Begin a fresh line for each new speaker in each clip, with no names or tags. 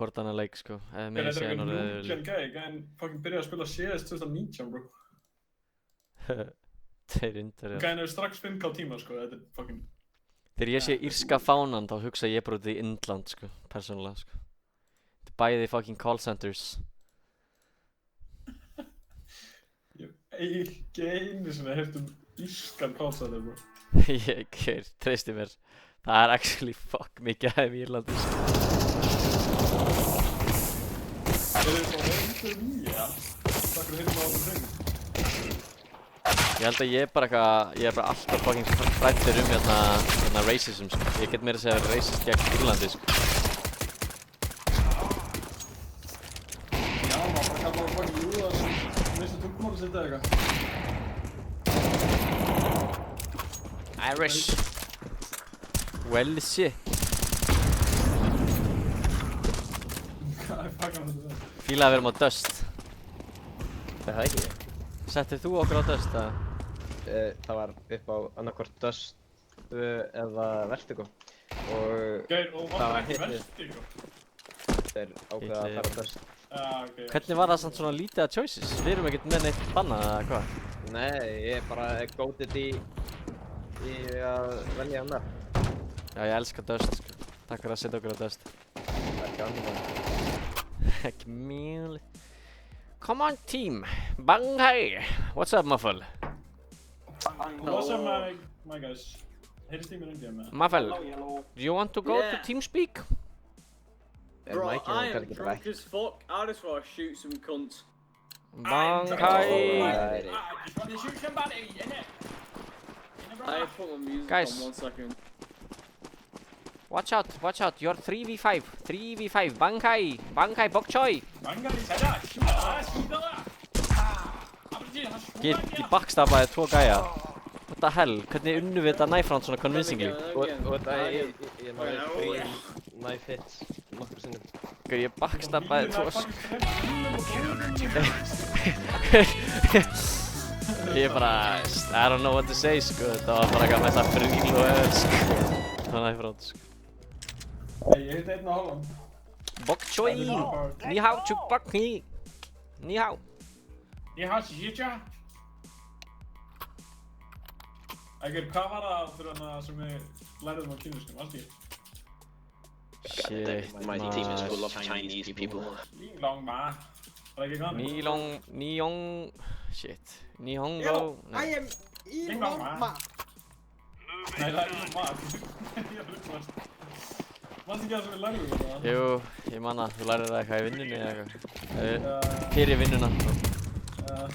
hvort annan leik sko.
Þetta er eitthvað nútján gæði, gæðin fucking byrjaði að spila CS 2019 bro.
Þeir indar, já.
Gæðin er strax 5k tíma sko, þetta er fucking...
Þegar ég sé írska fánan þá hugsa ég bara út í Indland sko, persónulega sko. Þetta er bæði fucking call centers.
Ég hef ekki einu sinni heyrt írskan call center bro.
Ég treysti mér. Það er actually fuck mikið aðeins í Írlandi sko.
Það er svo reyndur nýja. Takk fyrir heyrðum á þessum hreinu.
Ég held að ég er bara alltaf fucking frættur hérna racism sko. Ég get meira að segja racist gegn Írlandi sko.
Já, maður bara kallar það fucking júða sem mistur tungumáli sitt eða eitthvað.
Irish. Well shit.
Hvað er fucking þetta?
Fílaði að vera á Dust.
Það ekki.
Settið þú okkur á Dust eða?
Það var upp á annarkvort Dust eða Vertigo.
Geir, og var það ekki Vertigo?
Þeir ákveða að fara á Dust.
Ok.
Hvernig var það samt svona lítið að choices? Við erum ekkert með neitt bannað eða hvað?
Nei, ég bara gótið í að velja með.
Já, ég elska Dust sko. Takk fyrir að setja okkur á Dust.
Það er ekki annað.
Ekki mjög. Come on team. Banghai. What's up Muffle?
What's up my guys? Heyrðist í mér undir með?
Muffle, do you want to go to TeamSpeak?
Bro, I am drunk as fuck. I just want to shoot some cunts.
Banghai.
Just want to shoot somebody, innit?
I put my music
Guys.
on 1 second.
Watch out. You're 3v5. 3v5. Banghai. Banghai bok choy.
Banghai, sæða! Skýta það!
Ég backstabbaði 2 gæja. What the hell? Hvernig unnum við þetta knife round svona convincingly?
Og þetta ég náði 3 knife hits nokkur sinnum.
Ég backstabbaði 2 Ég bara, I don't know what to say sko. Þetta var bara eitthvað með það fríl og öll sko. Það var knife round sko.
Ég hitt einn á hálfan.
Bok choy. Ni hao chuk bok ni. Ni hao.
Ég har sýtja. Ægir, hvað var það fyrir hana sem við læriðum á kínuskum, allt í?
Shit,
My team is full of Chinese people.
Líng ma. Var ekki gana?
Nihong... Shit. Nihongo...
I am
Líng ma.
ma.
Nei, það er líng ma. Ég er hlutast. Manstu ekki það sem við læriðum það?
Jú, ég manna, þú lærið það eitthvað í vinnunni eða eitthvað. Fyrir vinnuna. Bara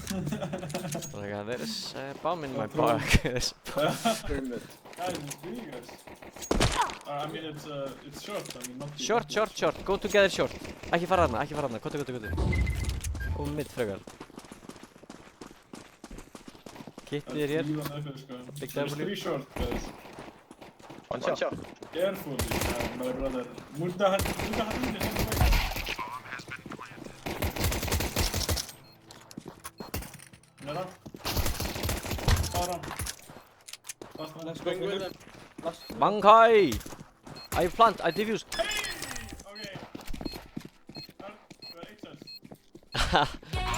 eitthvað, there's a bomb in my bag.
Guys, it's big guys. I mean, it's short, I mean, not big.
Short. Go together short. Ekki fara þarna. Kottu. Og mitt frekar. Kitty er hér. Big
There's
W.
3 short, guys.
One shot.
Careful, my brother. Mundahan hindi. Nara. Para.
Let's go with them.
Banghai! I plant, I defuse.
Okay.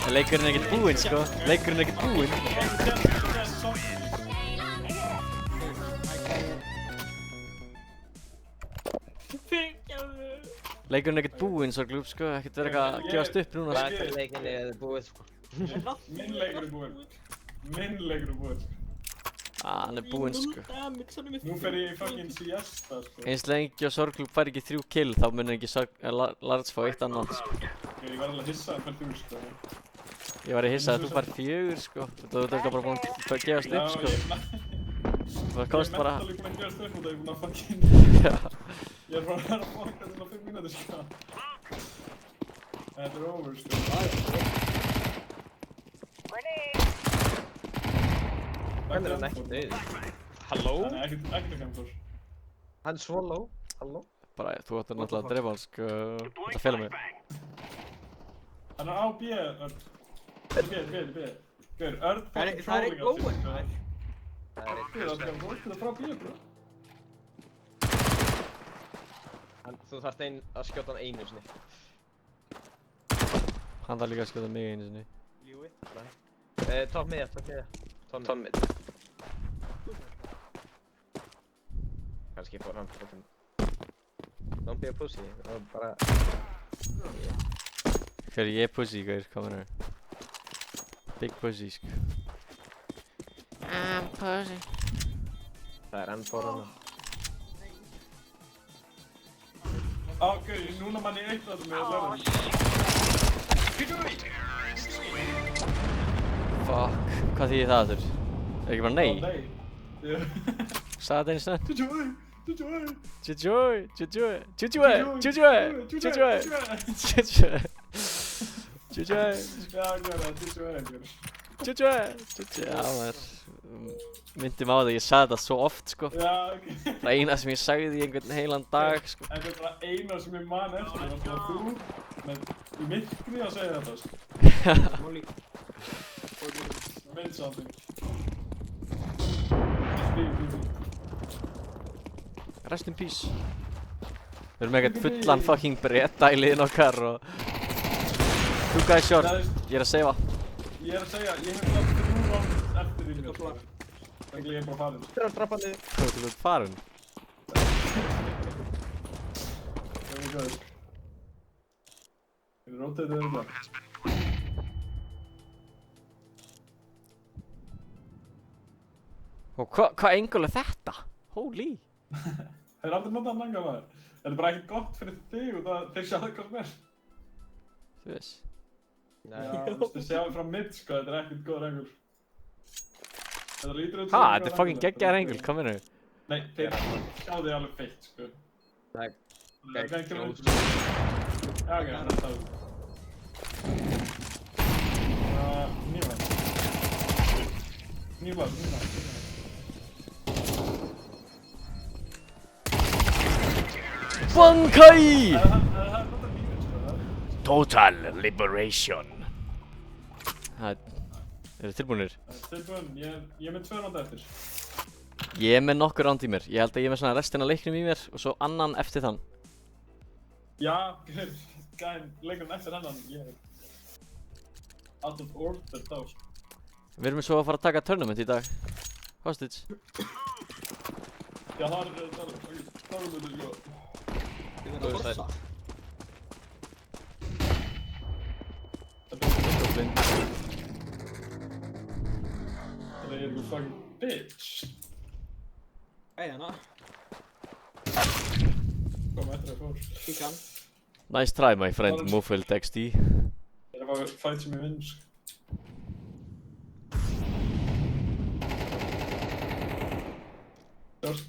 Leikurinn er ekkert búinn sko. Leikurinn er ekkert búinn svo glúb sko. Ekkert verið eitthvað að gefast upp núna sko.
Þetta leikinni er búið sko.
Minn leikur er búinn.
Hann er búinn sko.
Nú fer ég í fucking siesta sko.
Eins lengi og Sorglúb fær ekki 3 kill þá munir ekki Lars fá eitt annað sko.
Ég var alveg hissað fyrir þú sko.
Ég var hissað að þú fær 4 sko. Þú ert eitthvað bara búinn að gefast upp sko. Það komst bara...
Ég er mentally búinn að gefast upp og það er búinn að fucking... Ég er bara að vera að fokka til að 5 mínútur sko. Þetta er over sko.
Hann er hann ekki niður. Halló?
Hann er ekkert að kemur.
Hann er svo low. Halló?
Bara, þú ættir náttúrulega að drefa hann sko. Þú ættir að fela mig.
Hann er á B, Örn. B. Gaur, Örn fucking trolling á sig sko. Það er frá B, bro.
Þú þarft að skjóta hann einu sinni.
Hann þarf líka að skjóta mig einu sinni.
Ljúi? Nei. Top miðja. Top mid. Kannski fór hann fyrir. Don't be a pussy. Og bara...
Hver ég er pussy, gaur, kom hérna. Big pussy, sko. I'm pussy.
Það er enn fór hann.
Ok, núna mann ég eitt að það með að læra.
Fuck, hvað þýðir það þurr? Er ekki bara nei?
Nei.
Sagði þetta einu snönd?
Tjútjúi.
Já, maður myndi mig á það, ég sagði þetta svo oft, sko.
Já, ok.
Það eina sem ég sagði í einhvern heilan dag, sko.
En þetta er bara eina sem ég man eftir, það var þú með í myrkri að segja þetta, sko. Made something.
Rest in peace. Við erum ekkert fullan fucking bretta í liðin okkar og... Two guys short. Ég er að seifa.
Ég er að segja, ég hef það 3 round eftir í mér. Þannig ég er bara farinn.
Þetta er að trappa niður.
Þú ert farin.
Það er góð. Ég er rotated öðru.
Og hvað angle er þetta? Holy.
Það er aldrei notað að nanga maður. Þetta er bara ekkert gott fyrir þig og þeir sjá það hvað sem er.
Þú veist.
Já, þú veist, þið sjáum frá mitt, sko, þetta er ekkert góður angle. Þetta lítur út
Ha, þetta er fucking geggjaðar angle, hvað meina þú?
Nei, þeir sjá þig alveg feitt, sko.
Nei.
Það er ekki út. Já, ok, það er það. Nývar.
Bankai!
Það er notað lífið, sko.
Total liberation. Eru tilbúinir?
Tilbúin, ég er með 2 round eftir.
Ég er með nokkur round í mér. Ég held að ég er með svona restina af leiknum í mér og svo annan eftir þann.
Já, gæðin, leikurinn eftir hennan, ég er out of order þá, sko.
Við erum svo að fara að taka tournament í dag. Hostage.
Já, það er tournamentu, sko.
Þú veist það.
Það er eitthvað fucking bitch.
Hei hana.
Kom eftir að fór.
Kíkan.
Nice try, my friend, Muffled XD.
Það er bara fight sem ég vinn, sko. Short.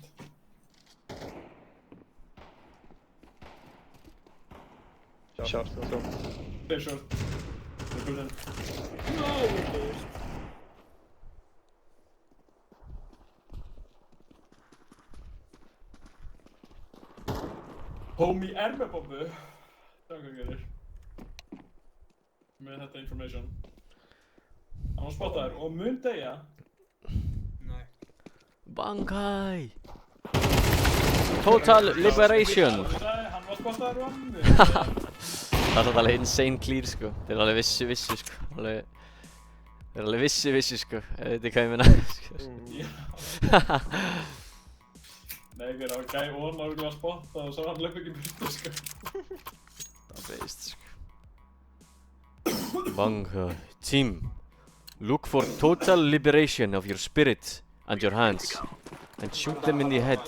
Short.
Þeir short. Þeir búinn. Homie er með bombu. Það er hvað gerir. Með þetta information. Hann var spottaður og mun deyja.
Nei.
Bankai! Total liberation!
Hann var spottaður og hann.
Það er svona alveg insane clear, sko. Þeir eru alveg vissu, sko. Þeir eru alveg vissu, sko. Ég veit ekki hvað ég meina, sko.
Nei, það var gæi ónáðulega spottað og svo hann löp ekki burtu, sko.
Það veist, sko. Bankai. Team. Look for total liberation of your spirit and your hands. And shoot them in the head.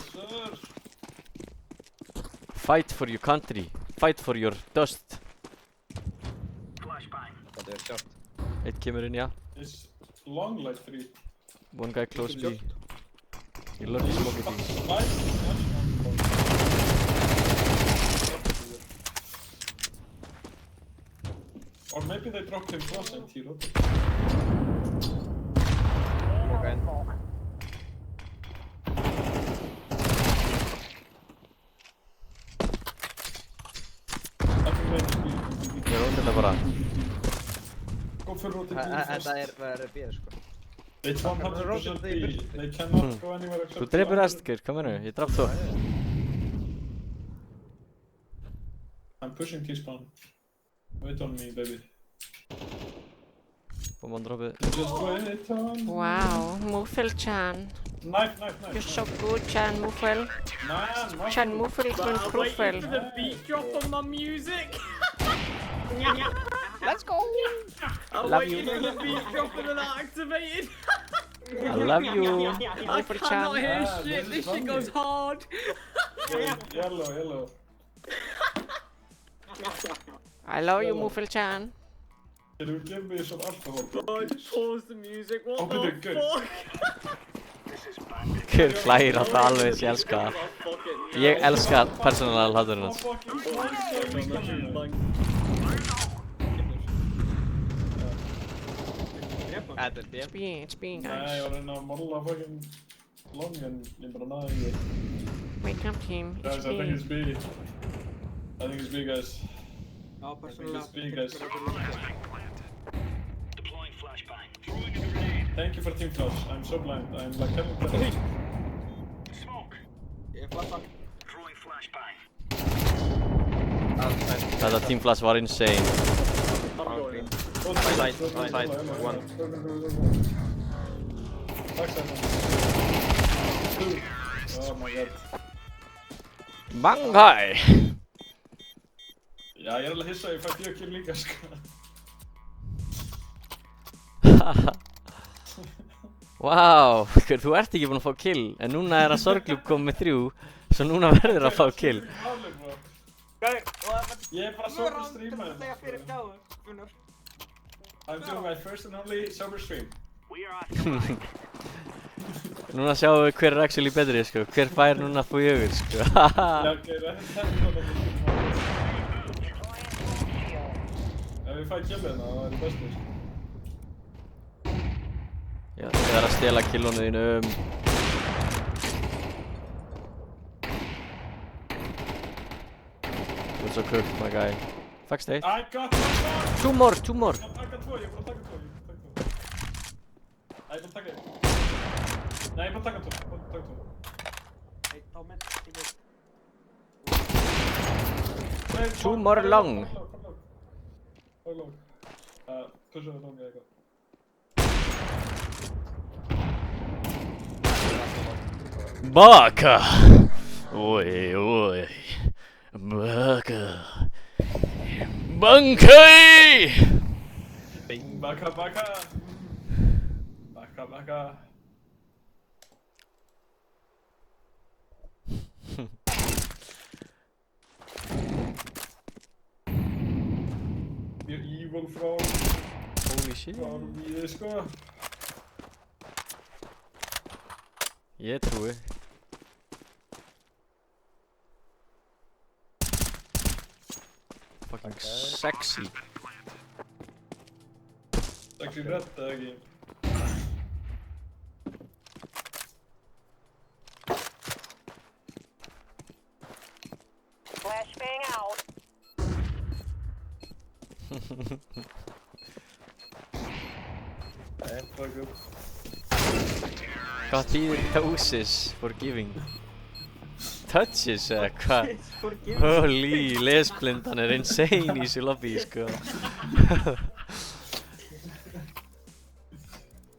Fight for your country. Fight for your dust.
Þetta er short.
Eitt kemur inn, já.
It's long light 3.
One guy close B. Ég lurði smoke B.
Or maybe they dropped him cross and he rotated.
Loka inn.
Ég róti þetta bara.
Go for rotate B
Þetta
first.
er bíð, sko.
It's 100% B. They cannot go anywhere except...
Þú dreipur rest, Geir, hvað meina ég? Ég draf þú.
I'm pushing T-spawn. Wait on me, baby.
Kom on droppið.
Just wait on me.
Wow, Muffel-chan.
Knife.
You're so good, Chan Muffel.
Man,
Chan Muffel
But
going
I'm
Muffel.
waiting for the beat drop on my music.
Let's go.
I'm
Love
waiting
you.
for the beat drop and then I activated.
I love you.
I
Muffel-chan.
cannot hear
Ah,
shit.
this is
This shit goes
funny.
hard.
Yellow.
I love you, Muffel-chan.
Can you give me some alcohol?
God, pause the music. What
Okay,
the
good.
fuck?
Hver hlægir alltaf alveg þessi, ég elska það. Ég elska persónulega hláturinn hans.
Þetta B.
It's being
Nei, ég
guys.
var að reyna að molla fucking long en ég bara náði ekki.
Wake up, team.
Guys,
It's
I think
me.
it's B. I think it's B, guys.
Já,
I think it's B, guys.
Deploying flashbang.
Thank you for team flash. I'm so blind. I'm like having blind.
Smoke.
Ég flassa.
Throwing flashbang.
Þetta teamflash var insane.
I'm going.
Side, one.
Backside. Two. Oh my god.
Banghai!
Já, ég er alveg hissa að ég fæ 4 kill líka, sko.
Wow, þú ert ekki búinn að fá kill, en núna er að Sorglúb komið með 3, svo núna verður að fá kill.
Ég er bara sober streamer.
Þegar fyrir gáður, Gunnar.
I'm doing my first and only sober stream.
We are after
Núna sjáum við hver er actually betri, sko. Hver fær núna 4, sko.
Já, ok, þetta er þetta. Ef við fæ killið það er það bestu, sko.
Já, það er að stela killonu þínum. Þú ert svo cooked, my guy. Fuck state.
I got one!
Two more!
I got 2, ég er búinn að taka 2. Ég er búinn að taka 1. Nei, ég er búinn að taka 2.
Eitt á mynd, ekki.
Two more long.
How long? Push it long, yeah,
Baka! Oi. Baka. Bankai!
Baka. You're evil frá
Holy shit.
víði, sko.
Ég trúi. Fucking sexy.
Sexy red, eða ekki?
Flashbang out.
Fuck up.
Hvað þýðir touches for giving? Touches eða hvað? Holy, lesblindan er insane í þessu lobby, sko.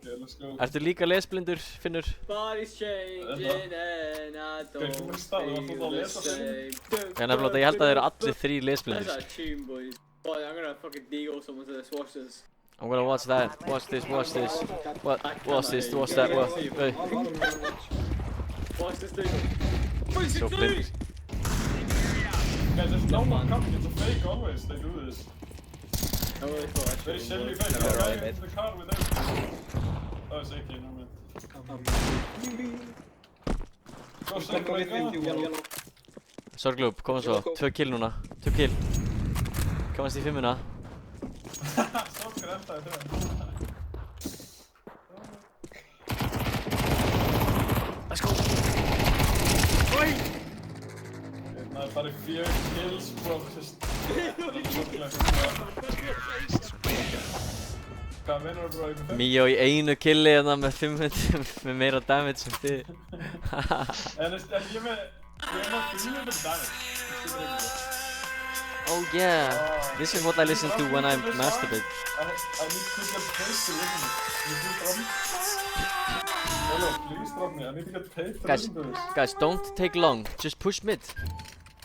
Okay, let's go.
Ertu líka lesblindur, Finnur?
Body's changing and I don't
þú veist það, þú varst
feel
að
the
lesa
same.
Já, nefnilega, ég held að þeir eru allir 3 lesblindur.
That's a tune, boys. Boy, I'm gonna fucking deagle someone to this. Watch this.
I'm gonna watch that. Watch this. Watch this. Watch this. Watch that. Watch. Hey.
Watch this dude.
So blind.
Guys, there's no one coming. It's a fake always. They do this.
I really thought I
Very
should
silly
have
fake.
Yeah,
They're
right,
driving into the car with everything. Oh, it's AK, no man. Go send right now.
Sorglúb, koma svo. 2 kill núna. 2 kill. Komast í 5-una.
Sorgur endaði þegar.
Let's go.
Það er bara 4 kills, bro. Hvað meinar þú, bro?
Míó í einu killi hérna með 500 með meira damage sem þið.
En ég með 500 damage.
Oh yeah, this is what I listen to when I masturbate.
I need to get paid to listen to this. Hello, please drop me. I need to get paid to listen to this.
Guys, don't take long. Just push mid.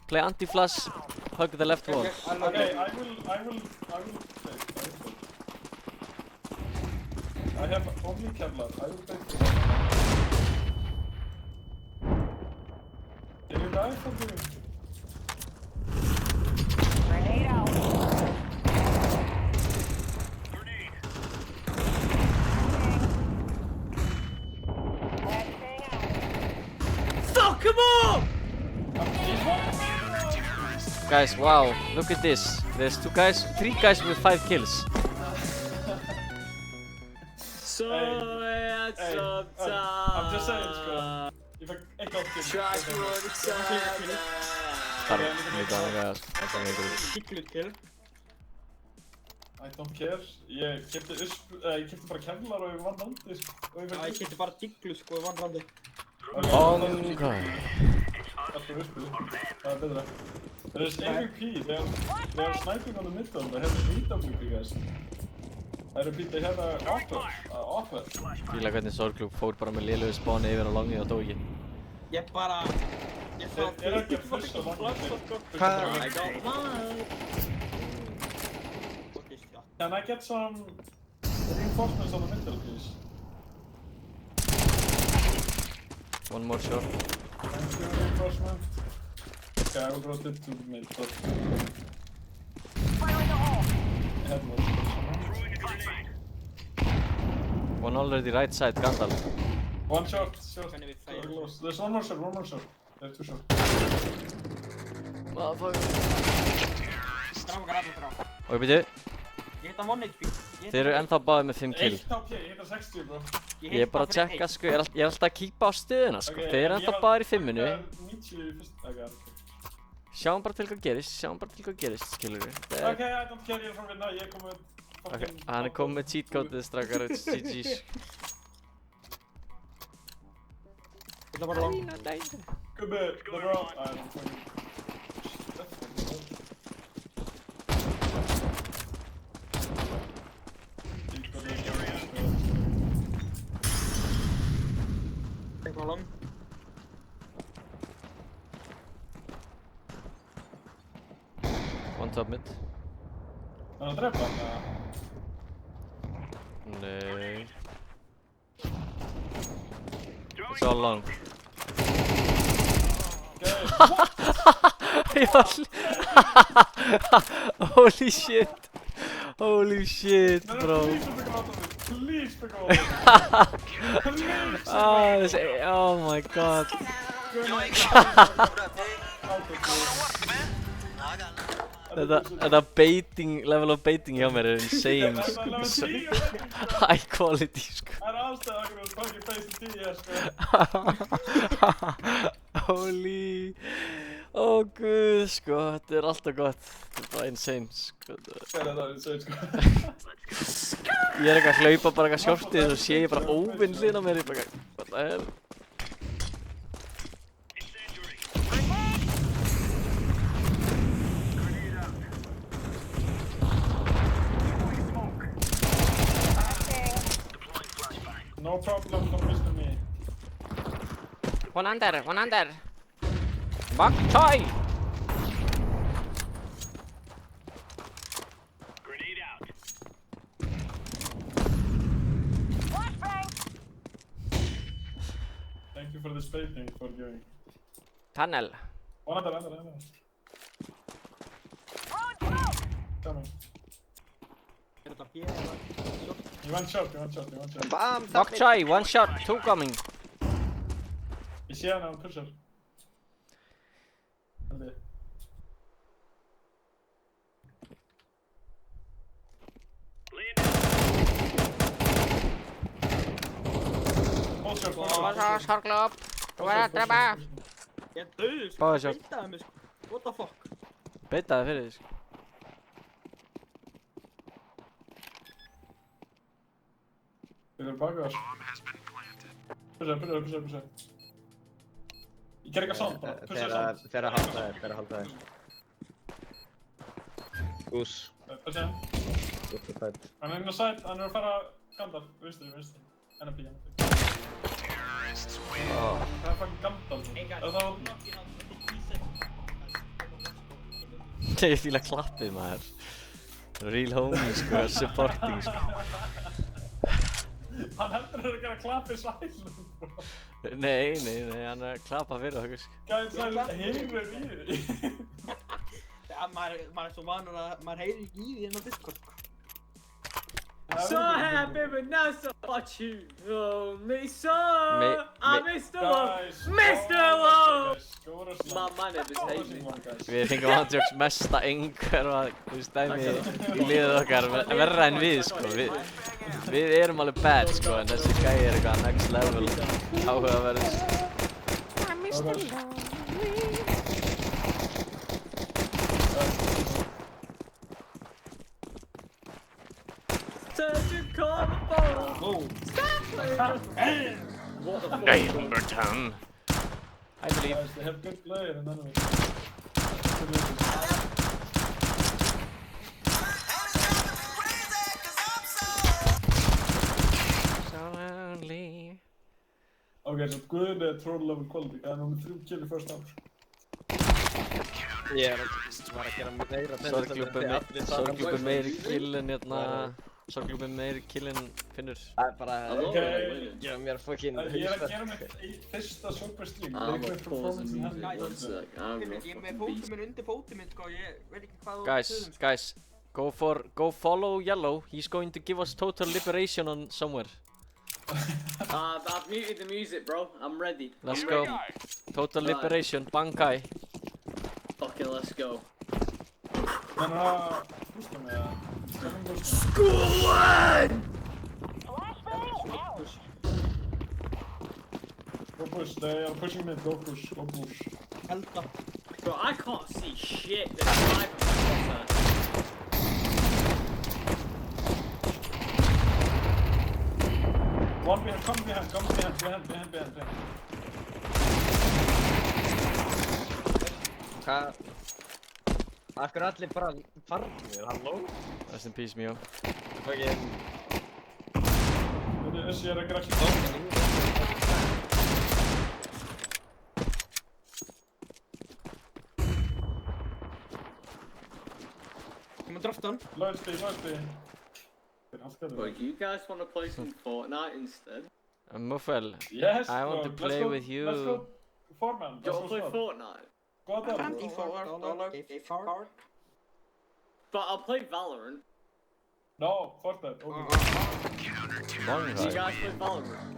Play anti-flash. Hug the left wall.
Okay, I will play. I have only Kevlar. I will play. Can you die for doing?
Grenade out.
Grenade.
Flashbang out.
Fuck him up!
Guys, wow, look at this. There's 3 guys with 5 kills.
So
Hey, I'm just saying, sko. If I got kill.
Try to understand.
Bara, mjög gaman guys. Þetta er mjög góð.
Kicklut kill.
I don't care. Ég kefti bara Kevlar og ég vann landi, sko.
Já, ég geti bara diglu sko, ég vann randi.
Okay.
Alltaf virspil. Það er betra. There's AVP. They are sniping on the middle. They have VW, guys. I repeat, they have offer.
Fíla hvernig Sorglúb fór bara með lélögu spáni yfir á langi og dó ekki.
Ég bara... Ég frá
Ekki að fyrsta langi.
I got mine.
Can I get some reinforcements on the middle, please?
One more shot.
Thank you, reinforcement. Okay, I will rotate to mid, but...
Fire in the hole.
I have no reinforcement.
Throwing a grenade.
One already right side, Gandalf.
One shot.
Can we fail?
Close. There's one more shot. There's 2 shots.
Motherfucker.
Strákar allir drá.
Og byrju,
Ég hitt hann 1 HP.
þeir eru ennþá báðið með 5 kill.
1 HP, ég hittar 60, bro.
Ég er bara að checka sko, ég er alltaf að kýpa á stöðuna sko. Þeir eru ennþá báðir í 5-inu.
90 í fyrsta dagar.
Sjáum bara til hvað gerist, skilur við.
Okay, I don't care, ég er frá vinna, ég er komið...
Ok, hann er komið með cheat code-ið strákar, GG's.
Ég ætla bara lang.
Gubbi, the bro.
Ég ætla lang.
One top mid.
Er hann að drepa hann, eða?
Nei. It's all long. Holy shit. Holy shit, bro.
Please pick up on me. Please.
Oh my god. Þetta baiting, level of baiting hjá mér er insane. High quality, sko.
Það er ástæða okkur að fucking face the TS, sko.
Holy. Ó guð, sko, þetta er alltaf gott. Þetta er bara insane, sko.
Það er insane, sko.
Ég er eitthvað að hlaupa bara eitthvað sjálftið og sé ég bara óvinn hlýna mér. Ég bara, what the hell?
No problem, don't listen to me.
One under. Bok choy.
Grenade out.
Thank you for the spacing for doing.
Tunnel.
One under. Coming.
Er þetta hér eða?
You want shot.
Bam!
Bok choy, one shot, 2 coming.
Ég sé hann að hann pushar. Haldi.
Laying down.
Hold shot.
Sorglúb. Þú er að drepa.
Ég er döður sko.
Báðir shot.
Beitaði mig sko. What the fuck?
Beitaði fyrir því, sko.
Þeir eru baka þess. Pushar. Ég ger eitthvað samt bara. Pushar samt.
Þeir að halda þér. Goose.
Það sé hann.
Upp í fætt.
Hann er inn á side, hann er að fara Gandalf, vinstri. NP.
Oh.
Það er fucking Gandalf. Það var...
Ég fíla klappið maður. Real homie sko, supporting sko.
Hann heldur að gera klappið silent, bro.
Nei, hann er að klappa fyrir okkur sko.
Gæði silent heyrður í því.
Ja, maður er svo vanur að maður heyrir ekki í því inn á Discord.
So happy but not so much you know me so I'm Mr.
Guys,
Mr. Lowe!
Skóra
My name is Hayden.
Við fengum ándjóks mesta einhverfa, þú veist, dæmi í liðið okkar verra en við sko. Við erum alveg bad sko, en þessi gæi er eitthvað next level áhugaverðis.
I'm Mr. Lonely.
Surgical phone! Stop playing! What the fuck?
Gamberton. I believe.
Guys, they have good player and none of it.
So lonely.
Ok, svo Guðni er troll level quality, það er númer 3 kill í first half.
Ég var að gera meira
Sorglúpi meiri kill en hérna... Sorglúpi meiri kill en Finnur.
Það er bara að gera mér fucking...
Ég er að gera mitt fyrsta super stream.
I'm a pause and music, one sec. I'm a
Ég er með
fucking
fótinn
beast.
minn undir fótinn minn, sko, ég veit ekki hvað þú
Guys, go follow Yellow. He's going to give us total liberation on somewhere.
I've muted the music, bro. I'm ready.
Let's go. Total liberation, Bankai.
Okay, let's go.
Men að hústa mig að... Go push, they are pushing me, go push.
Elda.
Bro, I can't see shit. There's 5 of us.
One behind, come behind.
Hvað? Akkur allir bara farnir, halló?
Rest in peace, Mio.
Fucking...
Þessi er að gera ekki.
Ég má drafta hann.
Loyalty.
Bro, you guys want to play some Fortnite instead?
Muffel,
Yes,
I want to
bro.
play with you.
Let's go. Foreman,
Do you want to play Fortnite?
Go out there.
$4
But I'll play Valorant.
No, Fortnite.
Long
Do you
ride.
guys play Valorant?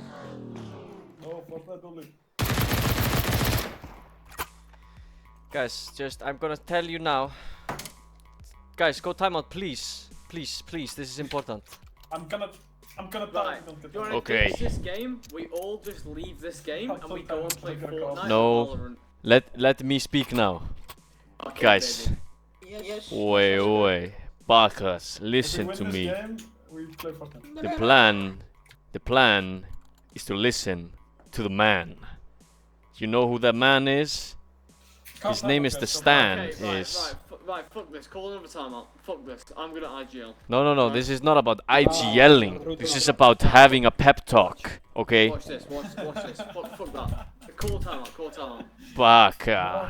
No, Fortnite only.
Guys, I'm gonna tell you now. Guys, go timeout, please. Please, this is important.
I'm gonna die.
Right.
Don't get
Do you want to
Okay.
ditch this game? We all just leave this game and we go and play Fortnite
No.
or Valorant.
Let me speak now.
Okay,
Guys,
baby.
Yes.
oi, Bacchus, listen
If
to
we win
me.
this game, we play Fortnite.
The plan is to listen to the man. You know who that man is? His name is The Stan.
Okay,
Is
right, fuck this. Call another timeout. Fuck this. I'm gonna IGL.
no. This is not about IGLing. This is about having a pep talk. Okay,
Watch this. Watch this. Fuck that. Call timeout.
Bacca.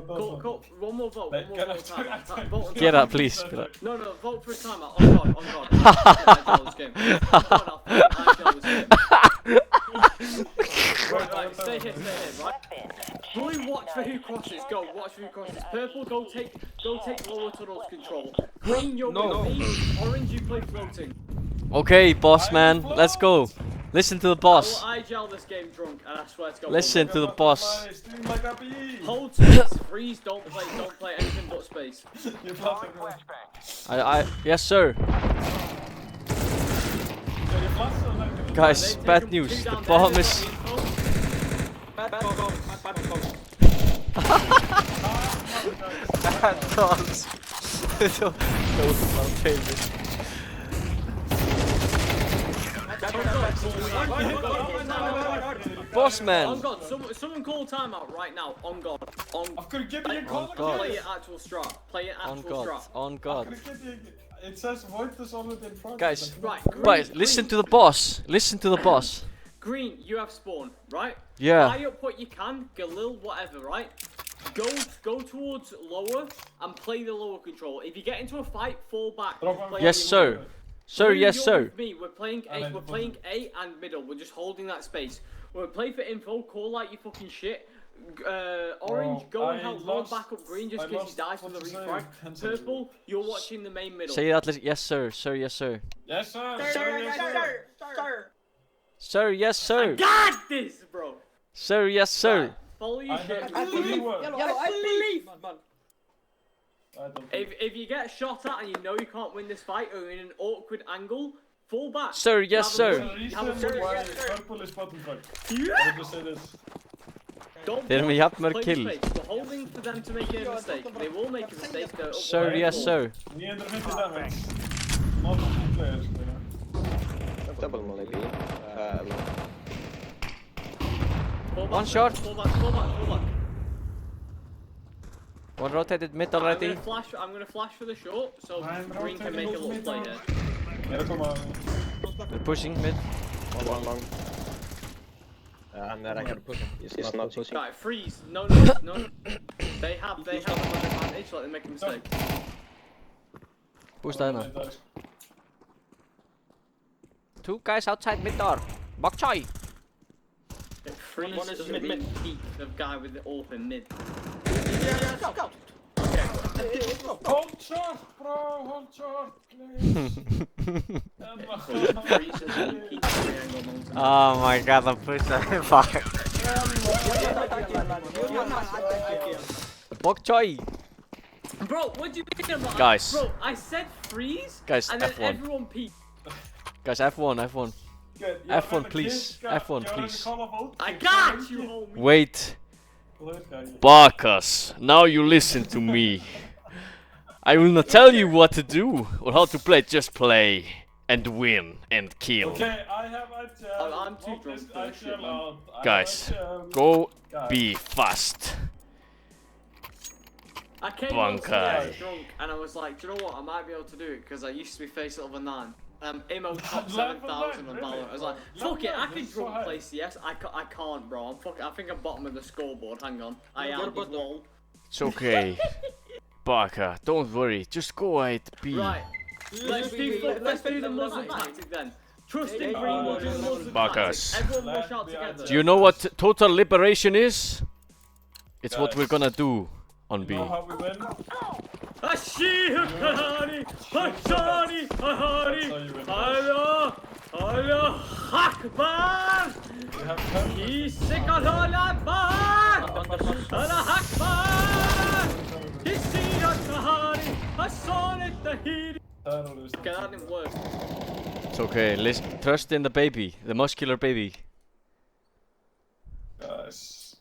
No,
Call. One more vote. One more
Get
vote.
out.
Timeout. Vote on
Get
timeout.
up, please. Get up.
No, vote for a timeout. On God. IGL this game. IGL this game. Right, stay here, right? Blue, watch for who crosses. Go, watch for who crosses. Purple, go take lower tunnels control. Green, you're with me. Orange, you play floating.
Okay, boss man, let's go. Listen to the boss.
I will IGL this game drunk, and I swear to God.
Listen to the boss.
Hold space, freeze, don't play anything but space.
Yes, sir. Guys, bad news. The bomb is.
Bad dog.
Bad dogs.
Bad dog.
boss man.
On God, someone call timeout right now. On God.
Af hverju get ég
On
call
God.
Play your actual strat. Play your
On
actual
God,
strat.
on
Af
God.
hverju get ég ekki... It says void is already in front.
Guys,
Right,
guys, listen to the boss. Listen to the boss.
Green, you have spawn, right?
Yeah.
Buy up what you can, Galil, whatever, right? Go towards lower and play the lower control. If you get into a fight, fall back. Play
Yes,
the
sir.
lower.
Sir,
Green,
yes,
you're
sir.
with me. We're playing A and middle. We're just holding that space. We're playing for info. Call like you fucking shit. Orange, go and help. Go and back up green just in case he dies from the refrag. Purple, you're watching the main middle.
Say that, yes, sir. Sir, yes, sir.
Yes, sir.
Sir.
Sir, yes, sir.
Got this, bro.
Sir, yes, sir.
Follow your shit.
I believe. Yellow, I believe.
Man.
I don't
If you get shot at and you know you can't win this fight or you're in an awkward angle, fall back.
Sir, yes,
There's
sir.
a reason why purple is bottom front.
Yeah.
I will just say this.
Don't
Þeir eru með jafn mörg
play
kill.
the space. We're holding for them to make a mistake. They will make a mistake. They're up
Sir,
there.
yes, sir.
950 damage. Not two players,
Double molly B.
Fall back,
One shot.
Fall back.
One rotated mid
I'm
already.
gonna flash for the short so
I'm
Green can
rotating
make a
also
little
mid
play
now.
here.
Ég er að koma...
They're pushing mid.
One long. Hann ekki að pusha. He's not pushing.
Right, freeze. No. They have an advantage, like they make a mistake.
Push that now. Two guys outside mid door. Bok choy.
Freeze
One is
doesn't
mid.
mean keep the guy with the open mid.
Yeah, go.
Hold short, bro! Hold short, please!
Freeze doesn't mean keep the triangle mountain.
Oh my god, the push. Fuck. Bok choy.
Bro, what do you mean about
Guys.
Bro, I said freeze,
Guys,
and then
F1.
everyone peeked.
Guys, F1.
Good.
F1, please. F1, please.
I got you, homie.
Wait. Bacchus, now you listen to me. I will not tell you what to do or how to play, just play and win and kill.
Okay, I have ITL.
I'm too drunk for this shit, man.
Guys, go be fast.
I came up today drunk and I was like, do you know what? I might be able to do it because I used to be face level 9. Imo top 7,000 on Valorant. I was like, fuck it, I can drunk play CS. I can't, bro. I think I'm bottom of the scoreboard. Hang on. I am. Lol.
It's okay. Baka, don't worry, just go ahead, be.
Right. Let's do the muzzle tactic then. Trust in Green, we'll do the muzzle
Bacchus.
tactic. Everyone rush out together.
Do you know what total liberation is? It's what we're gonna do on B.
You know how we win?
Ashihakari, Hachari, Ahari, Allah, Allah, Akbar,
We have 10
Isikadol Akbar, Allah Akbar, Isirakahari, Hasonet Tahiri.
terrorists.
Okay, that didn't work.
It's okay, listen, trust in the baby, the muscular baby.
Guys,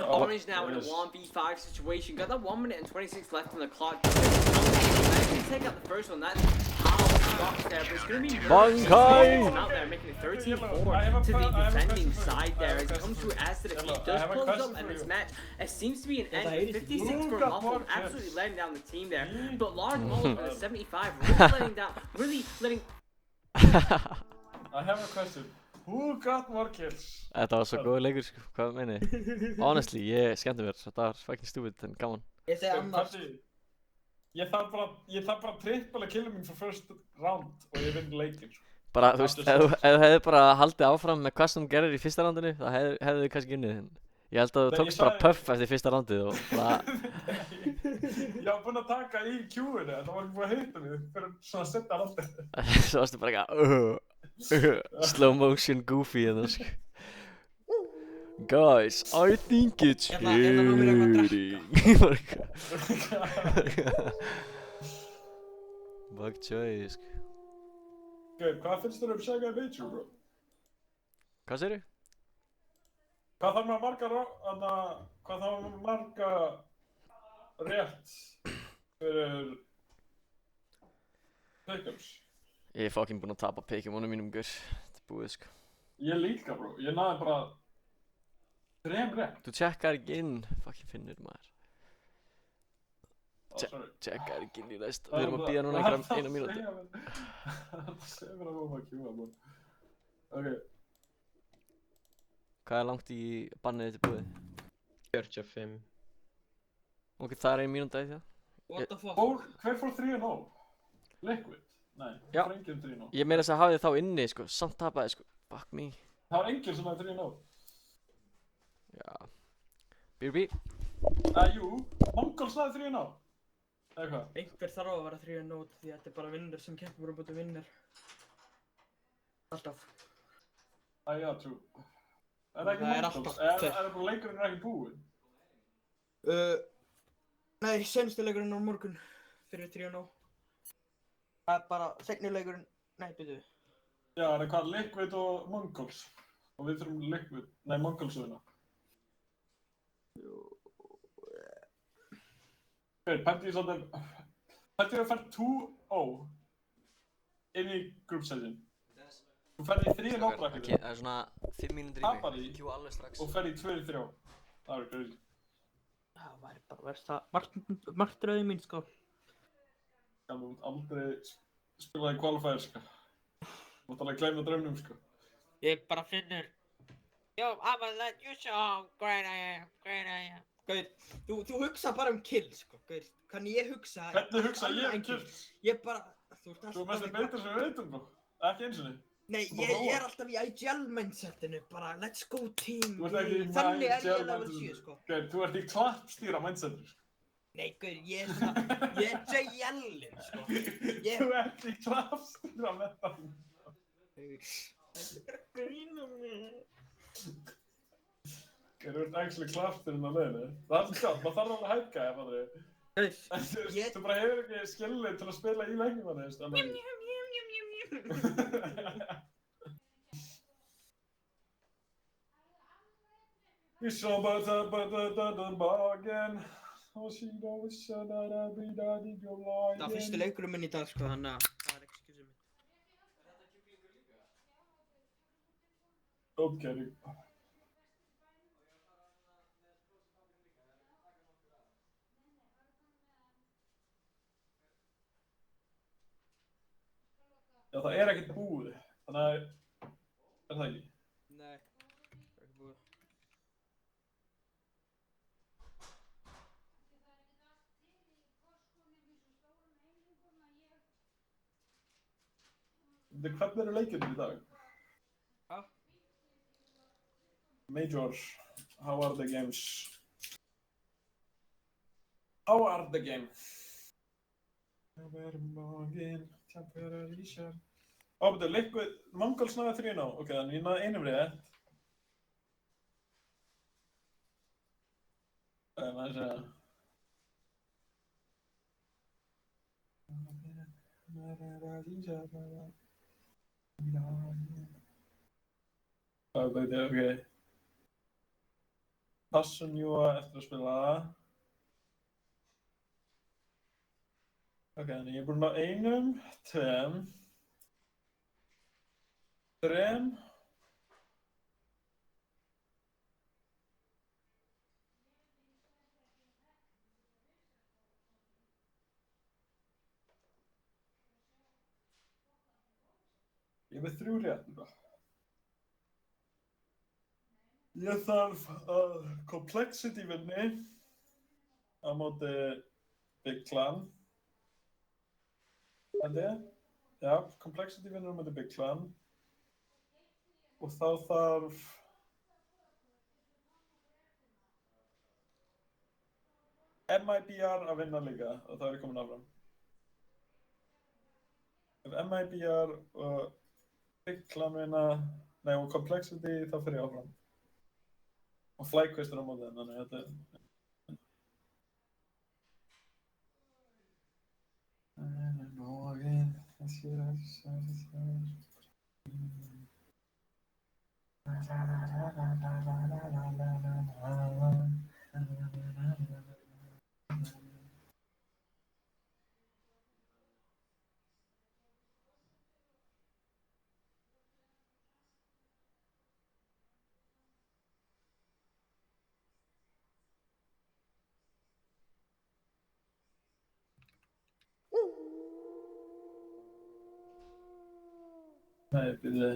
Orange now in a 1v5 situation. Got that 1 minute and 26 left on the clock. If you take out the first one, that's how the box there. But it's going to be
Bankai!
out there making it 13-4 to the defending side there. As it comes to Aztec, he does close up and this match. It seems to be an end with 56 for Muffled, absolutely letting down the team there. But Large Muffled with a 75, really letting
I have a question. Who got more kills?
Þetta var svo góð leikur sko, hvað meini? Honestly, ég skemmti mér, þetta var fucking stupid en gaman.
Ég segi annars.
Ég þarf bara að trippala killa mín for first round og ég vinn leikinn.
Bara, þú veist, ef þú hefði bara haldið áfram með hvað sem þú gerir í fyrsta roundinu, þá hefðu þið kannski unnið. Ég held að þú tókst bara puff eftir fyrsta roundið og bara...
Ég var búinn að taka í Q-inu, það var ekki búinn að hitta mig fyrir svona setja roundið.
Svo varstu bara eitthvað... slow motion goofy and this. Guys, I think it's cheating. Bug choice.
Okay, hvað finnst þér Shaga Nature, bro?
Hvað segirðu?
Hvað þarf maður marga rétt fyrir pick-ups?
Ég fucking búinn að tapa Pokémonum mínum, guys. Þetta búið, sko.
Ég líka, bro. Ég náði bara Þrem rétt.
Þú tjekkar ekki inn, fucking finnur maður.
Sorry.
Tjekkar ekki inn í næst. Við erum að bíða núna einhverjum eina mínútu.
Það segir mér að við að kjúa maður. Ok.
Hvað er langt í bannið þetta búið?
45.
Ok, það er 1 mínúta í það.
What the fuck?
Hver fór 3-0? Liquid? Nei,
Já.
það var enginn 3-0.
Ég meira þess að hafi þið þá inni, sko. Samt tapaði, sko. Fuck me.
Það var enginn sem hafði 3-0.
Já. BRB.
Jú, Mongols hafði 3-0. Eða hvað?
Einhver þarf að vera 3-0 því að þetta er bara vinnur sem keppur á búti vinnur. Alltaf.
Já, true. Er það ekki
Það er
Mongols?
alltaf
Er
tveir.
það bara leikurinn er ekki búinn?
Nei, senstu leikurinn á morgun fyrir 3-0. Það er bara seinni leikurinn, nei, byrju.
Já, það er hvað? Liquid og Mongols. Og við þurfum Liquid, nei Mongols að vinna. Ok, pælti ég svolítið, pælti ég að fara 2-0 inn í groupsettin. Þú ferði í 3-0
Ok,
bracket
það er svona 5 mínútur í
Tapar
mig.
því.
Kjú alveg strax.
og ferði í 2-3. Það er crazy.
Það væri bara versta martröði mín, sko.
Já, þú mátt aldrei spila í qualifier, sko. Þú mátt alveg gleyma draumnum, sko.
Ég bara finnur. Yo, I'ma let you show how great I am, great I am. Gauð, þú hugsa bara kill, sko, gauð. Hvernig ég hugsa...
Hvernig hugsa ég kills?
Ég bara... Þú ert
Þú er mest að beita sem við veitum, bro. Ekki eins og niður.
Nei,
Þú bara
ég
prófa.
er alltaf í IGL mindsetinu, bara let's go team.
Þú ert ekki í
Þannig er
IGL
ég level
mindsetinu.
7, sko.
Gauð, þú ert í klappstýra mindsetinu, sko.
Nei, gauð, ég er svona... Ég er JL-in, sko.
Þú ert í klappstýra mindsetinu.
Grínum mig.
Þú ert actually klappstýrin á leiðinu. Það er skjátt, maður þarf alveg að hækka, ef það er.
Ég...
Þú bara hefur ekki skillið til að spila í leiknum hann, veist, annars. Vi sa bara bagen og síðan vissa að bíða í
Það var fyrsti leikurinn minn í dag, sko, þannig að það er excuse me.
Okay. Já, það er ekkert búið, þannig að, er það ekki?
Nei, það er ekki búið.
Hvernig eru leikirnir í dag?
Ha?
Major, how are the games? How are the games? Ó, betur, Liquid, Mongols náði 3-0, ok, þannig ég náði einum rétt. Maður segja. Það er ok. Passun Júa eftir að spila það. Ok, þannig ég er búinn á einum, tveim, þrem. Ég er með 3 rétt núna. Ég þarf að Complexity vinni á móti Big Clan. Held ég? Já, Complexity vinnur á móti Big Clan. Og þá þarf... MIBR að vinna líka og það er komin áfram. Ef MIBR og Big Clan vinna, nei og Complexity þá fyrir ég áfram. Og FlyQuest er á móti þeim, þannig þetta er... Nei, byrði.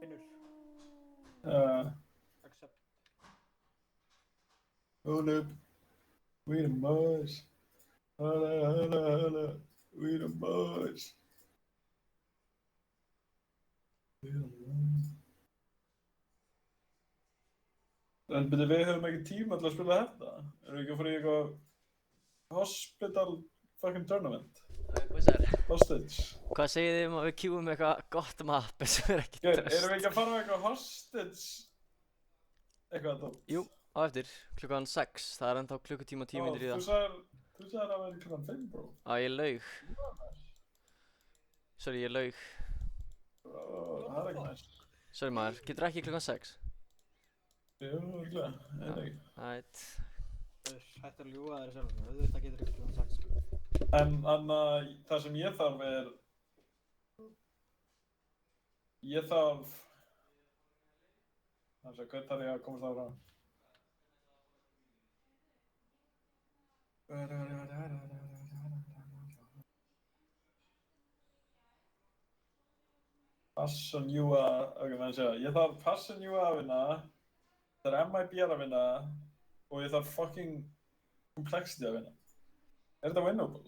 Finnur. Accept.
Hold up. We the boys. Holla. We the boys. En byrði, við höfum ekki tíma til að spila þetta. Erum við ekki að fara í eitthvað hospital fucking tournament? Hostage.
Hvað segið þið að við kjúum eitthvað gott map sem er ekki
Erum við ekki að fara með eitthvað hostage? Eitthvað þá?
Jú, á eftir, klukkan 6, það er ennþá klukkutíma og 10 mínútur í það.
Þú sagðir að það væri klukkan 5, bro.
Ég laug. Sorry, ég laug.
Það er ekki næst.
Sorry maður, getur ekki klukkan 6?
Jú, örgulega, ég veit ekki.
Ætt.
Hættu að ljúga þér sjálf, auðvitað getur ekki klukkan 6 sko.
En það sem ég þarf er... Ég þarf... Þannig að hvern þarf ég að komast það frá? Passion Júa... Ok, maður segja. Ég þarf Passion Júa að vinna. Það er MIB að vinna. Og ég þarf fucking Complexity að vinna. Er þetta winnable?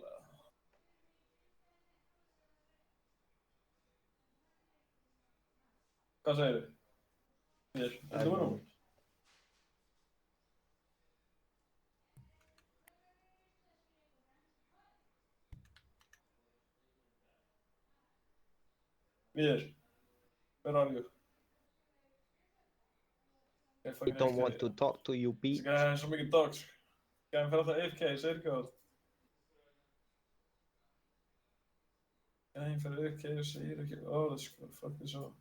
Hvað segir þið? Er þetta winnable? Viðir, where are you?
We don't want to talk to you, B.
Þessi gæði er svo mikið dogs. Gæðin fer alltaf AFK, segir ekki það. Gæðin fer AFK og segir ekki orð, sko, fuck this up.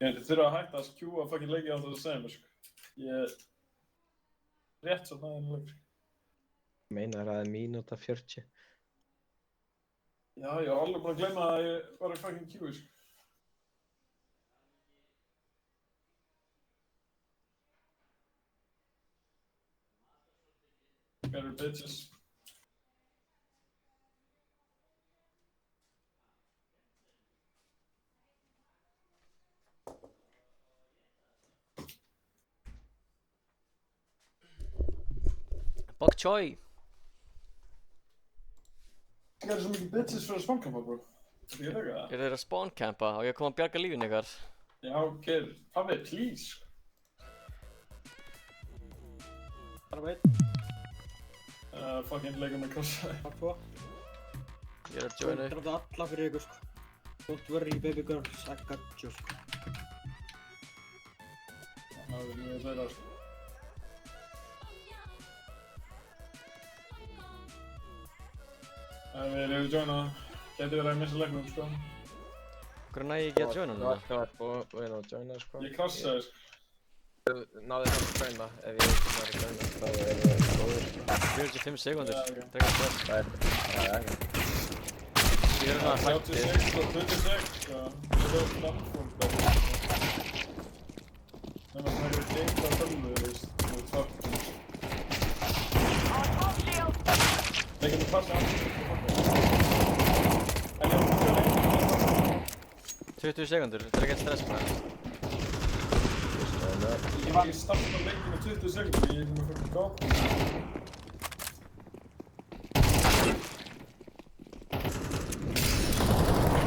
Þið þurfa að hætta að skjúa fucking leiki á þess að segja mér, sko. Ég er rétt svo næðin leik, sko.
Meinar að það er mínúta 40.
Já, ég var alveg búinn að gleyma að ég var í fucking queue, sko. Better bitches.
Bok choy.
Það er svo mikið bitches fyrir að spawnkampa, bro. Þetta er ekki að það.
Eru þeir að spawncampa og ég kom að bjarga lífinu ykkar?
Já, Geir, pabbi, please.
Það er veit.
Fucking leika með krossa.
Takk svo.
Ég er að joina
Ég drafði alla fyrir ykkur sko. Don't worry baby girls, I got you sko.
Það er mjög að segja það, sko. Við erum að joina. Gæti verið að missa leiknum, sko.
Hvernig næ ég ekki að joina núna?
Það var búinn að joina, sko.
Ég krassaði, sko.
Þú náði það að joina, ef ég ekki náði að joina, þá er það góður, sko.
45 sekundur,
Já, ok.
taka stress.
Það er ekki.
Ég er svona hætti.
36 og 26, sko. Ég er landfólk, sko. Nefnum að það er geimt á tölvu, þú veist. Þú veist það. Leikinn að passa aftur.
20 sekundur, þetta er ekkert stress bara.
Ég var ekki starta leikinn með 20 sekundur, ég er ekki með fucking gátt.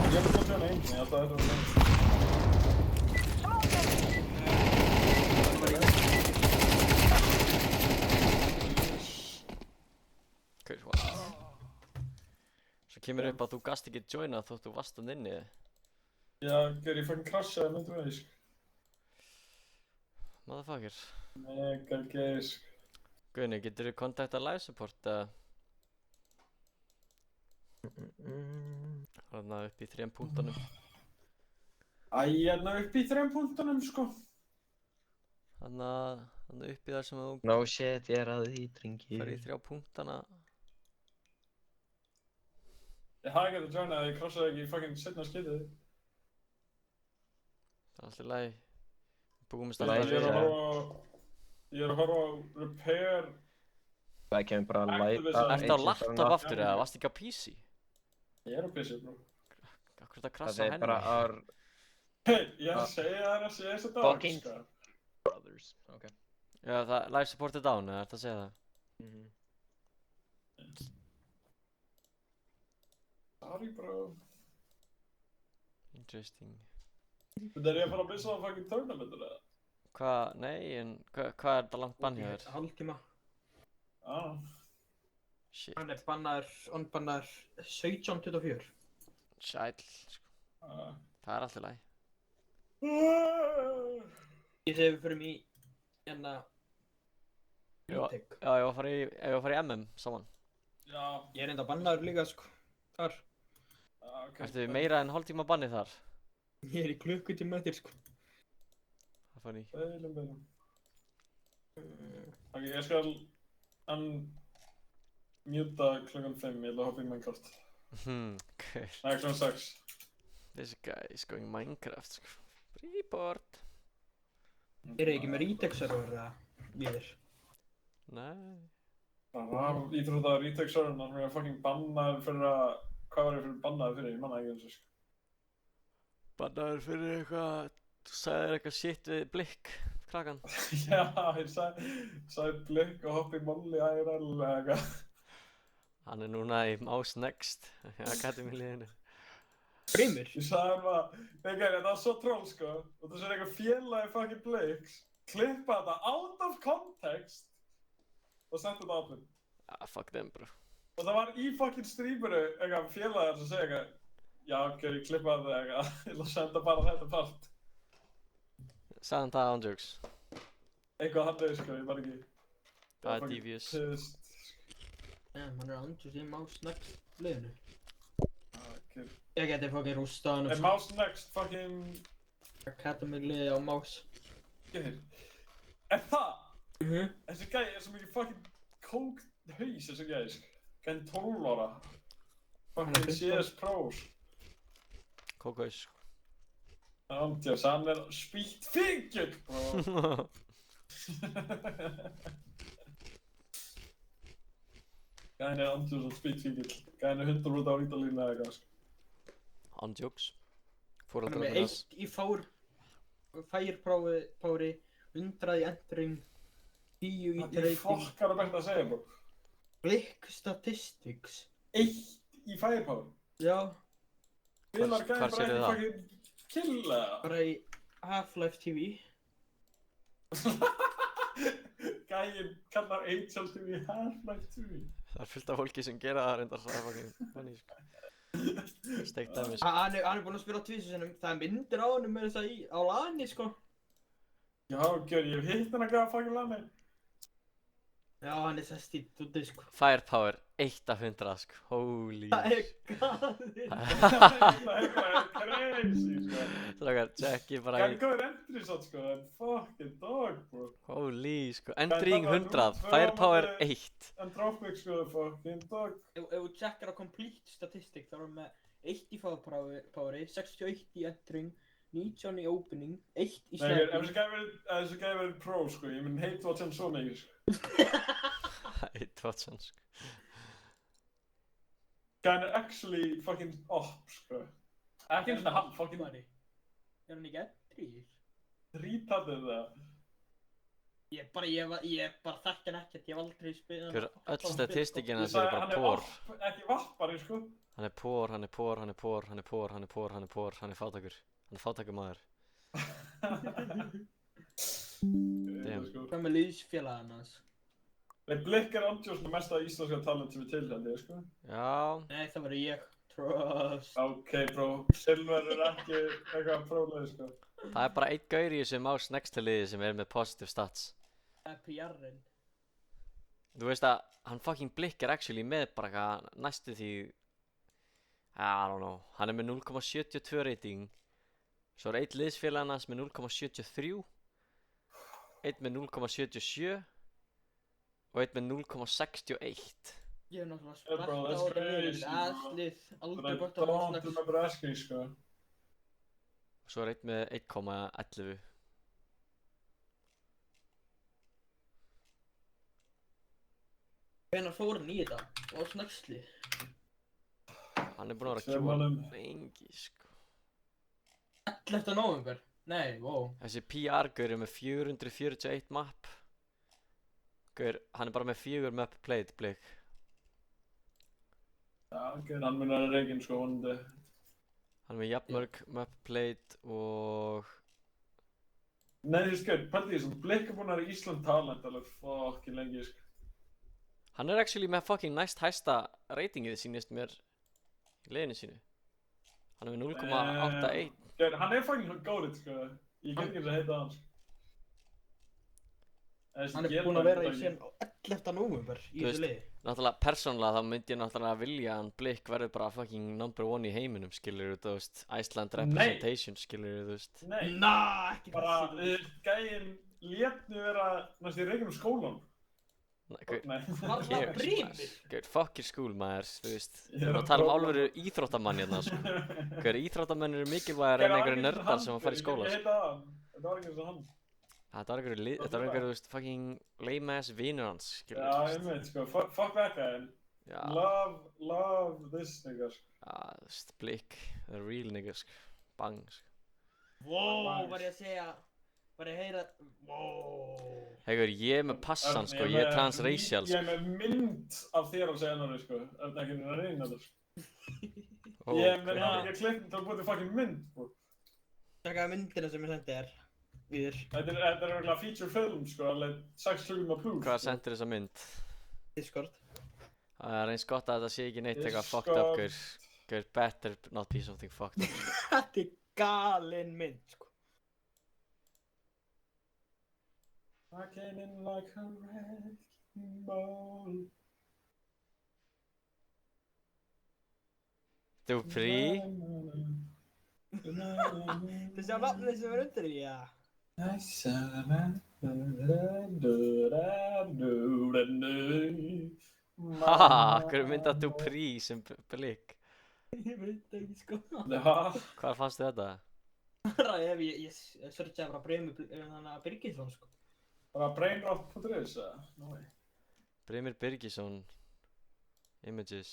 Ég er að koma hérna einni, alltaf þetta var lengt.
Hvað, what? Svo kemur upp að þú gast ekki joina þótt þú varst hann inni.
Já, Geir, ég fucking crashaði með þú veist.
Motherfucker.
Mega Geir, sko.
Guðni, getur þú kontakta live support eða? Þarna upp í 3 punktunum.
Hérna upp í 3 punktunum, sko.
Þarna upp í þar sem þú
No shit, ég er að því, drengi.
fer í 3 punktana.
Ég hafði ekki að joina að ég crashaði ekki í fucking setna skitið.
Það er alltaf læg. Búum
Nei,
Ég er
startar.
að horfa á repair.
Það kemur bara
Activision.
Ertu á laptop aftur eða varst ekki á PC?
Ég er á PC, bro.
Akkur þetta
Það
krassa á
er bara
henni?
our
Hey, ég er að segja þér að segja þess að dag,
Fucking-
sko.
brothers. Ok.
Já, það live support er down, eða ertu að segja það?
Sorry, bro.
Interesting.
Þetta er ég að fara að missa á fucking tournamentur, eða?
Hvað, nei, en hvað er þetta langt bann hjá þér?
Hálftíma.
Ah.
Shit,
Hann er bannaður 17.24.
sæll, sko.
Ah.
Það er alltaf læg.
Ég segi við förum í hérna
Já.
retake.
Já, ég var að fara í MM saman.
Já.
Ég er enda bannaður líka sko. Þar.
Ok.
Ertu meira en hálftíma banni þar?
Ég er í klukkutíma með þér sko.
Það fann ég.
Deilum. Ok, ég skal mjúta klukkan 5, ég ætla að hoppa í Minecraft.
Okay.
Nei, klukkan 6.
This guy is going Minecraft, sko. Report.
Er ég ekki með retake-server eða við þér?
Nei.
Það íþrótt að retake-serverinn, hann er fucking bannaður fyrir að... Hvað var ég fyrir bannaður fyrir? Ég manna ekki eins og sko.
Bannaður fyrir eitthvað, þú sagðir eitthvað shit við Blikk, krakkan.
Já, ég sagði blikk og hoppa í molli IRL eða eitthvað.
Hann er núna í Mouse Next, Akademíliðinu.
Brimur?
Ég sagði hann að, þetta var svo troll sko, og þess að eitthvað félagi fucking blikks, klippa þetta out of context og senda þetta á allir.
Ah, fuck them, bro.
Og það var í fucking streaminu eitthvað félagar sem segja eitthvað, já, ok, ég klippa þetta eitthvað, ég ætla að senda bara þetta part.
Sagði hann það án jokes.
Eitthvað hann sko, ég var ekki.
Það er
fucking
devious.
pissed.
Hann er andjúst í Mouse Next liðinu.
Okay.
Ég geti fucking rústað hann
Er Mouse Next fucking...
Academy liði á Mouse.
Geir. Er það? Þessi gæi er svo mikið fucking kókt haus þessi gæi sko. Gæinn 12 ára. Fucking CS Pros.
Kókaus, sko.
Andjás, hann er spýtt fíkjur, bro. Gæinn er andjós og spýtt fíkjur. Gæinn er 100% á rítalínu eða eitthvað sko.
Án jokes.
Hann er
Fóreldrar
með
minnast.
1 í Firepower, 100 í Entering, 10 í
Þetta er
Rating,
fokkar að bæta að segja, bro.
Blick Statistics.
1 í Firepower.
Já,
Vilar gæinn
hvar
bara
sérðu
ekki
það?
fucking killa.
bara í Half-Life TV.
Gæinn kallar Angel TV Half-Life 2.
Það er fullt af fólki sem gera það reyndar, það er fucking funny, sko. Steikt dæmi, sko.
Hann er búinn að spila tvisvarsinnum. Það er myndir á honum með þess að á lani, sko.
Já, gjör, ég hef hitt hann að gæða fucking lani.
Já, hann er sest í dúti, sko.
Firepower 1 af 100, sko. Holy
Það er galið.
Það er bara crazy, sko.
Strákar, tjekki bara
Gæði
í...
góður entry shot, sko, en fucking dog, bro.
Holy, sko. Entering
það var
100,
rúm
Firepower
tvö á
1.
En Dropbox, sko, fucking dog.
Ef þú tjekkar á Complete Statistic, þá er hann með 1 í Firepower, 61 í Entering, 19 í Opening, 1 í
Nei, ef
Sniping.
þessi gæði verið pro, sko, ég mun hate watch hann svo mikið, sko.
Eitt vatsan, sko.
Gæði er actually fucking up, sko. Ekki eins og hann fucking
Er hann ekki Entry?
retarded það.
Ég bara þekki hann ekkert, ég hef aldrei spilað
Hver, öll statistikina
Ég
séu
sagði,
bara
hann er
pór.
up, ekki vappari, sko.
Hann er pór, hann er pór, hann er pór, hann er pór, hann er pór, hann er pór, hann er fátækur. Hann er fátækur maður. Damn.
Sko.
Hvað með liðsfélagann hans?
Nei, Blikk er andjós með mesta íslenska talent sem við tilhændi, sko.
Já,
Nei, það var ég. Trust.
Ok, bro, Silver er ekki eitthvað próleið, sko.
það er bara einn gaur í þessu Mouse Next liði sem er með positive stats.
Það er PR-inn.
Þú veist að hann fucking Blikk er actually með bara eitthvað næstu því... I don't know. Hann er með 0,72 rating. Svo er einn liðsfélag hans með 0,73. Einn með 0,77. Og einn með 0,61.
Ég hef náttúrulega
Yeah, bro,
sparkað á
that's
þetta
crazy,
liðið.
bro.
Aðlið,
But
aldrei
I
gott að
don't
vera
remember asking, sko.
Svo er einn með 1,11.
Hvenær fór hann í þetta? Og snögsli.
Hann er búinn að vera að
Sem
kjóa
honum-
lengi, sko.
11. nóvember. Nei, wow.
Þessi PR-gaur er með 441 map. Gaur, hann er bara með 4 map played, Blik.
Já, ok, hann mun vera reygin sko, vonandi.
Hann er með jafnmörg map played og...
Nei, þú veist, pældi því, svona Blik er búinn að vera Ísland talent alveg fucking lengi, sko.
Hann er actually með fucking næst hæsta ratingið sýnist mér í liðinu sínu. Hann er með 0,81.
Hann er fucking góðið, sko. Ég get ekki að heita hann, sko.
Hann er búinn að vera í sem 11. nóvember í
Þú veist,
þessu liði.
Náttúrulega, persónulega þá myndi ég náttúrulega vilja að hann Blik verður bara fucking #1 í heiminum, skilur þú veist. Iceland representation, skilur þú veist.
Nei,
Ekki
bara,
þessi.
gæinn lét mig vera næst í reygin skólan.
Gaur,
Nei.
Var það brimir?
Gaur, fuck your school, maður, þú veist.
Ég
Við
er
erum
að
að tala um
prófa.
alvöru íþróttamann hérna, sko. Gaur, íþróttamenn eru mikilvægir en einhverju nördar sem að fara í skóla,
Ég
sko.
heita hann. Þetta var ekki eins og hann.
Þetta var einhverju, þú veist, fucking lame-ass vinur hans, skilur
Já,
þú
ég
veist.
veit, sko. Fuck that guy.
Já,
Love this nigga, sko.
þú veist, Blik, the real nigga, sko. Bang, sko.
Wow, var ég að segja. Var ég að heyra. Wow.
Hegur, ég er með passan, sko, ég er transracial,
Ég
sko.
er með mynd af þér á senari, sko. Ef það ekki er að reyna það, sko.
Ó,
Ég er með
gaur.
náttúrulega ekki klippin til að búið fucking mynd, sko.
Takkaði myndina sem ég sendi þér. Víður.
Þetta er eiginlega feature film, sko. Alveg 6 klukkum plus.
Hvað sendir þessa mynd?
Discord.
Það er eins gott að þetta sé ekki neitt eitthvað
Discord.
fucked up, gaur. Gaur, better not be something fucked up.
Þetta er galin mynd, sko.
I came in like a wrecking ball.
Dupree?
Þú sjá nafnið sem er undir því, já.
Haha, hverju mynda Dupree sem Blik?
Ég veit ekki, sko.
Já,
Hvar fannstu þetta?
Bara ef ég searchaði bara þannig að Birgisson, sko.
bara brainrot.is, eða? No way.
Brimir Birgisson. Images.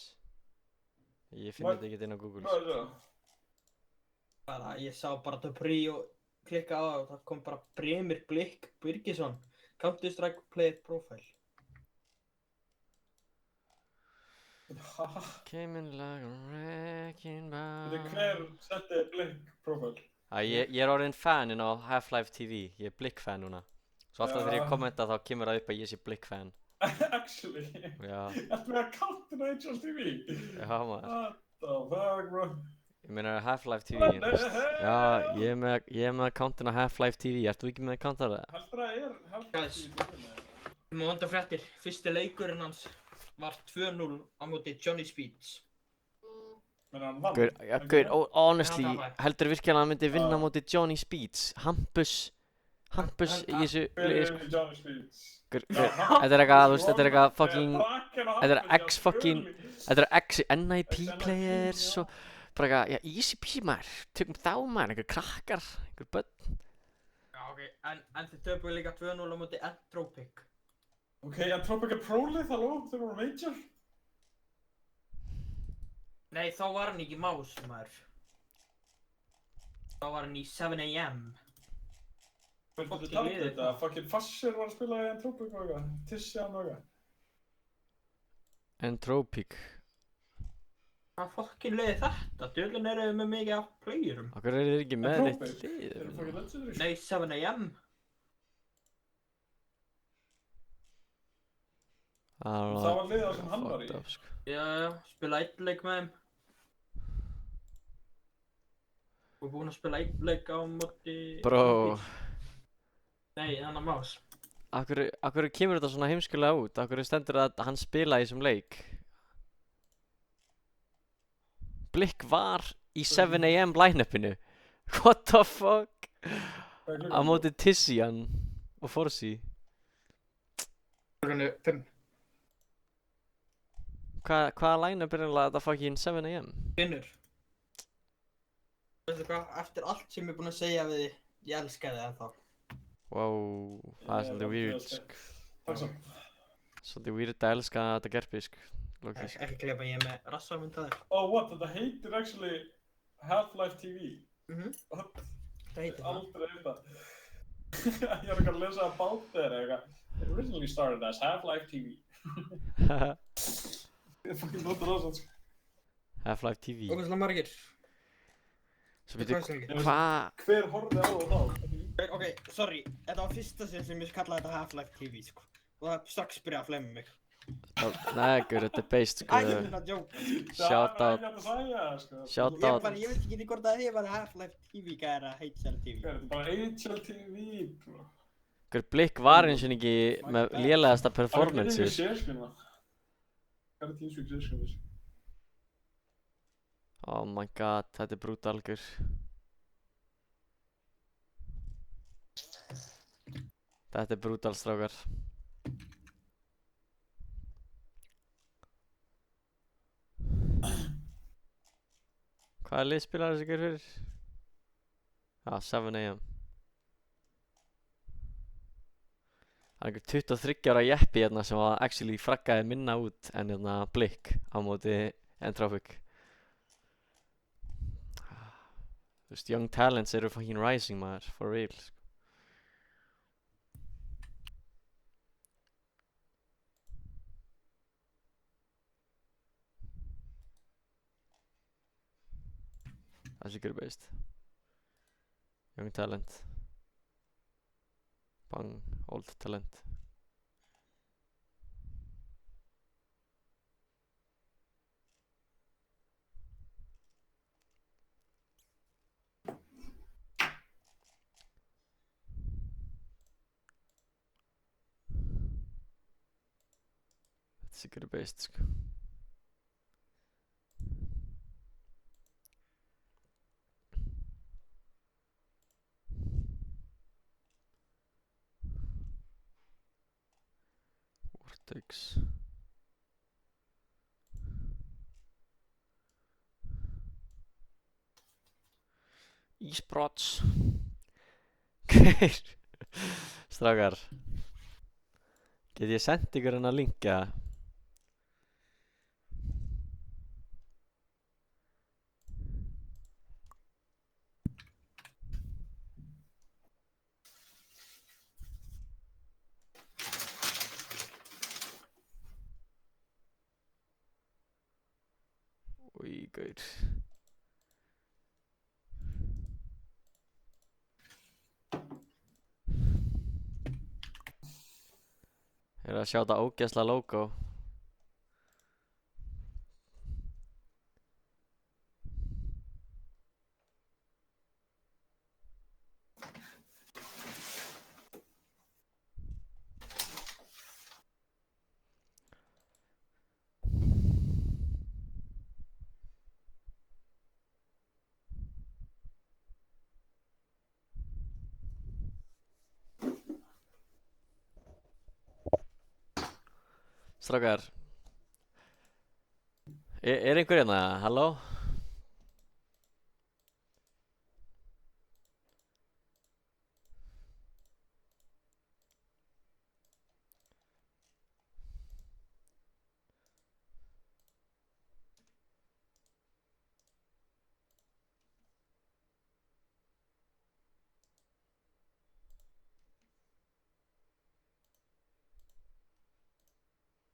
Ég finn
What?
þetta ekkert inn á Google.
Hvað er það?
Bara, ég sá bara Dupree og klikka á það og það kom bara Brimir Blik Birgisson. Counter-Strike Player Profile.
Haha.
Came in like a wrecking
Þetta
ball.
hver setti Blink profile?
Ég er orðinn faninn á Half-Life TV. Ég er Blik-fan núna. Svo alltaf þegar ég
Já.
kommenta þá kemur það upp að ég sé Blik-fan.
Actually?
Já,
Ertu með account á HLTV?
já maður.
What the fuck, bro?
Ég meina Half-Life TV.
What the
þú veist.
hell?
Já, ég er með accountinn á Half-Life TV. Ert þú ekki með account á það?
Heldur það er
Guys. Ég má vanda fréttir. Fyrsti leikurinn hans var 2-0 á móti Johnny Speeds.
Menn hann vann?
Gaur, ja, gaur, honestly,
Já, það var.
heldur virkilega að hann myndi vinna
Já.
móti Johnny Speeds? Hampus í þessu
Hver
liði,
er
sko.
Johnny Speeds?
Gaur, þetta er eitthvað, þú veist, þetta er eitthvað fucking, þetta er þetta er ex-NIP players og bara eitthvað, já, easy peasy maður, tökum þá maður, einhver krakkar, einhver börn.
Já, ok. En þið töpuðu líka 2-0 á móti Entropic.
Ok, Entropic er prólið, halló? Þeir voru major?
Nei, þá var hann ekki Más, maður. Þá var hann í 7am.
Hvernig
Fucking
þetta
liðið,
þetta? Fucking Fassir var að spila í Entropic og eitthvað. Tissjan og eitthvað.
Entropic.
Hvað fokkin leiði þetta? Dölun eru með mikið af playerum.
Akkur eru þeir ekki með neitt
Entropic?
lið?
Þeir eru fucking legendary.
Nei, 7am.
Það var liðið sem hann var í.
fucked up, sko.
Já, spila einn leik með þeim. Og búinn að spila einn leik á móti...
Bro.
Nei, hann að Más.
Akkur kemur þetta svona heimskulega út? Akkur stendur það að hann spila í þessum leik? Blik var í 7am line-upinu. What the fuck?
Hvað er
Á
klukkan?
móti Tissian og Forsey.
Klukkan 5.
Hvaða line-up er eiginlega þetta fucking 7am?
Finnur. Veistu hvað, eftir allt sem ég er búinn að segja við þig, ég elska þig ennþá.
Wow, það er svolítið weird.
Takk svo.
Svolítið weird að elska þetta gerpi, sko. Lókis.
Ekki klippa ég með rassamyndaðir.
Oh, what? Þetta heitir actually Half-Life TV. What?
Það heitir það.
Aldrei þetta. Ég eitthvað að lesa about þeirra eitthvað. It originally started as Half-Life TV. Ég fucking notar það svona, sko.
Half-Life TV.
Og hverslega margir?
Svo byrju,
Hvað segir?
hvað?
Hver horfði á það þá?
Ok, sorry. Þetta var fyrsta sem ég kallaði þetta Half-Life TV, sko. Og það strax byrjaði að flemma mig.
Nei, guður, þetta er based,
Æ,
sko.
ég finn að joke.
Shout
Það
out.
er ekki að segja, sko.
Shout out.
Ég veit ekki hvort að þið var Half-Life TV gæra HL TV.
Þetta er bara HL TV, bro.
Guður, Blikk var eins og ekki með lélegasta performanceið.
Það er ekki sérskunna. Hvað er Teamspeak sérskunnis?
Oh my god, þetta er brutal, guður. Þetta er brutal, strákar. Hvaða lið spilar þessi guður fyrir? Já, 7 AM. Það er einhver 23 ára jeppi hérna sem var actually fraggaði minna út en hérna Blikk á móti Entropic. Þú veist, young talents eru fucking rising, maður, for real. Þessi guður based. Young talent. Bang, old talent. Þessi guður based, sko. Vortex. Ísbrots. Strákar. Get ég sendt ykkur hennar link eða? Új, gaur. Ég er að sjá þetta ógeðslega logo. Strákar. Er einhver hérna? Halló?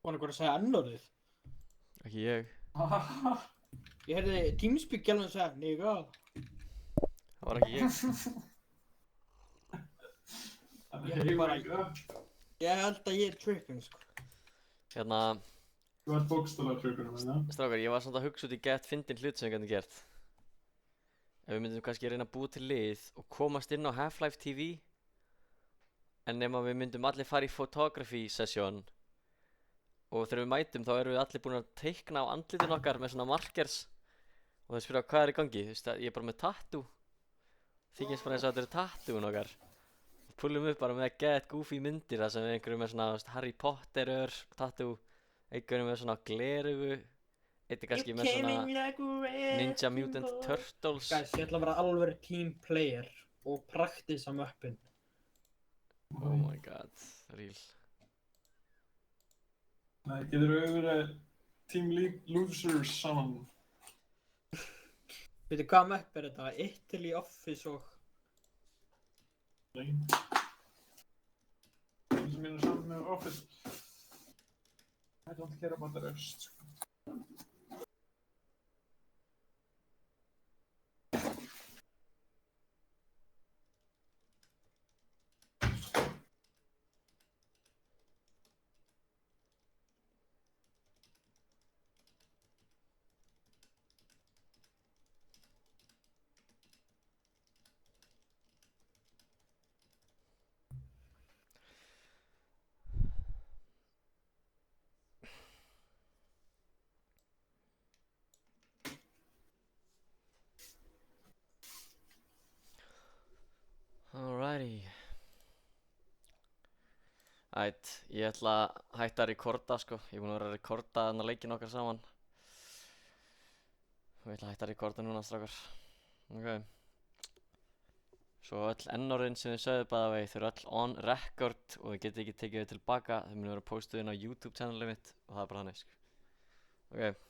Var einhver að segja annorðið?
Ekki ég.
Ég heyrði Teamspeak gælan að segja nigga.
Það var ekki ég.
Ég held bara, ég held að ég er tripping, sko.
Hérna,
Þú ert bókstaflega tryggunum, en það?
strákar, ég var samt að hugsa út í gett fyndin hlut sem við gætum gert. Ef við myndum kannski reyna að búa til lið og komast inn á Half-Life TV. En nema við myndum allir fara í photography session. Og þegar við mætum þá erum við allir búin að teikna á andlitin okkar með svona markers. Og þau spyrja hvað er í gangi, þú veist að ég er bara með tattoo. Þykist bara eins og þetta eru tattooin okkar. Og pullum upp bara með get goofy myndir þar sem við einhverjum með svona Harry Potter tattoo. Einhverjum með svona glerugu. Eitt er kannski með svona Ninja Mutant Turtles.
Guys, ég ætla að vera alveg team player og praktisa möppin.
Oh my god, real.
Nei, getur við verið Team Losers saman?
Veitu hvað map er þetta? Italy, Office og...
Nei. Það sem er saman með Office. I don't care about the rest.
Alrighty. Ætt, ég ætla að hætta að rekorda sko. Ég er búinn að vera að rekorda þarna leikinn okkar saman. Og ég ætla að hætta að rekorda núna, strákar. Ok. Svo öll N-orðin sem þið sögðu by the way, þau eru öll on record og þið getið ekki tekið þau tilbaka. Þau munu vera postuð inn á YouTube channelið mitt og það er bara þannig sko. Ok.